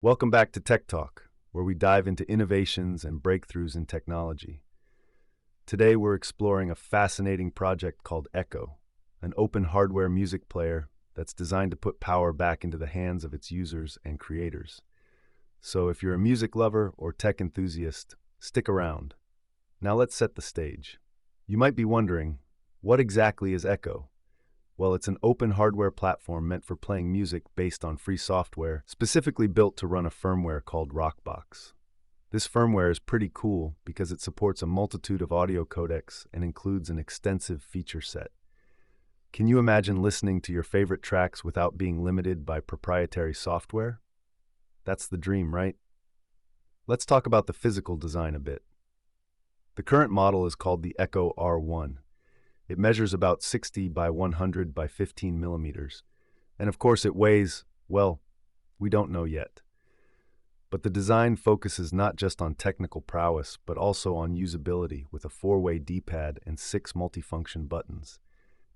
Welcome back to Tech Talk, where we dive into innovations and breakthroughs in technology. Today we're exploring a fascinating project called Echo, an open hardware music player that's designed to put power back into the hands of its users and creators. So if you're a music lover or tech enthusiast, stick around. Now let's set the stage. You might be wondering, what exactly is Echo? Well, it's an open hardware platform meant for playing music based on free software, specifically built to run a firmware called Rockbox. This firmware is pretty cool because it supports a multitude of audio codecs and includes an extensive feature set. Can you imagine listening to your favorite tracks without being limited by proprietary software? That's the dream, right? Let's talk about the physical design a bit. The current model is called the Echo R1. It measures about 60 by 100 by 15 millimeters. And of course it weighs, well, we don't know yet. But the design focuses not just on technical prowess, but also on usability with a 4-way D-pad and 6 multifunction buttons.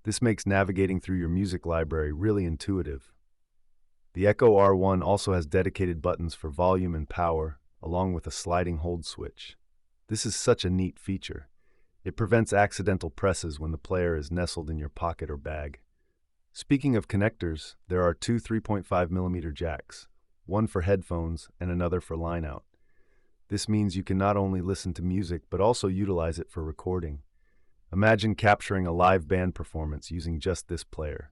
This makes navigating through your music library really intuitive. The Echo R1 also has dedicated buttons for volume and power, along with a sliding hold switch. This is such a neat feature. It prevents accidental presses when the player is nestled in your pocket or bag. Speaking of connectors, there are two 3.5mm jacks, one for headphones and another for line-out. This means you can not only listen to music but also utilize it for recording. Imagine capturing a live band performance using just this player.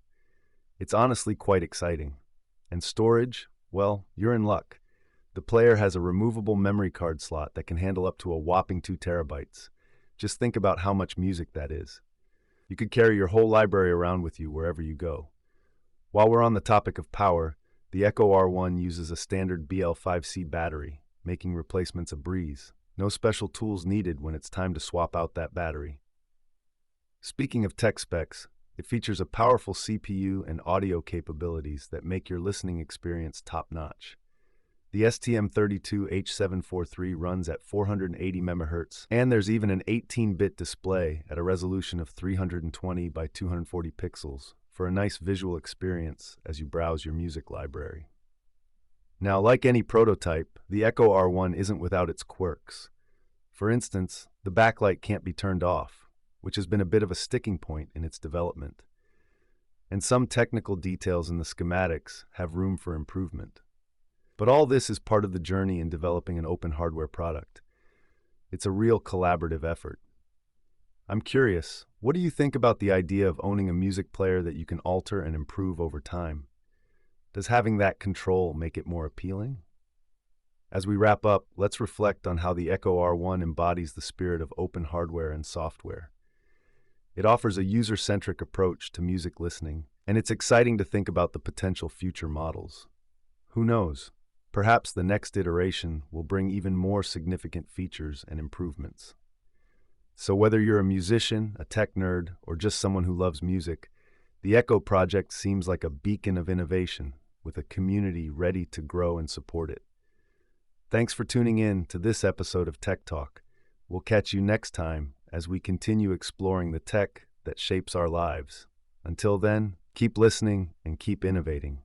It's honestly quite exciting. And storage? Well, you're in luck. The player has a removable memory card slot that can handle up to a whopping 2 terabytes. Just think about how much music that is. You could carry your whole library around with you wherever you go. While we're on the topic of power, the Echo R1 uses a standard BL5C battery, making replacements a breeze. No special tools needed when it's time to swap out that battery. Speaking of tech specs, it features a powerful CPU and audio capabilities that make your listening experience top-notch. The STM32H743 runs at 480 MHz, and there's even an 18-bit display at a resolution of 320 by 240 pixels for a nice visual experience as you browse your music library. Now, like any prototype, the Echo R1 isn't without its quirks. For instance, the backlight can't be turned off, which has been a bit of a sticking point in its development. And some technical details in the schematics have room for improvement. But all this is part of the journey in developing an open hardware product. It's a real collaborative effort. I'm curious, what do you think about the idea of owning a music player that you can alter and improve over time? Does having that control make it more appealing? As we wrap up, let's reflect on how the Echo R1 embodies the spirit of open hardware and software. It offers a user-centric approach to music listening, and it's exciting to think about the potential future models. Who knows? Perhaps the next iteration will bring even more significant features and improvements. So whether you're a musician, a tech nerd, or just someone who loves music, the Echo project seems like a beacon of innovation with a community ready to grow and support it. Thanks for tuning in to this episode of Tech Talk. We'll catch you next time as we continue exploring the tech that shapes our lives. Until then, keep listening and keep innovating.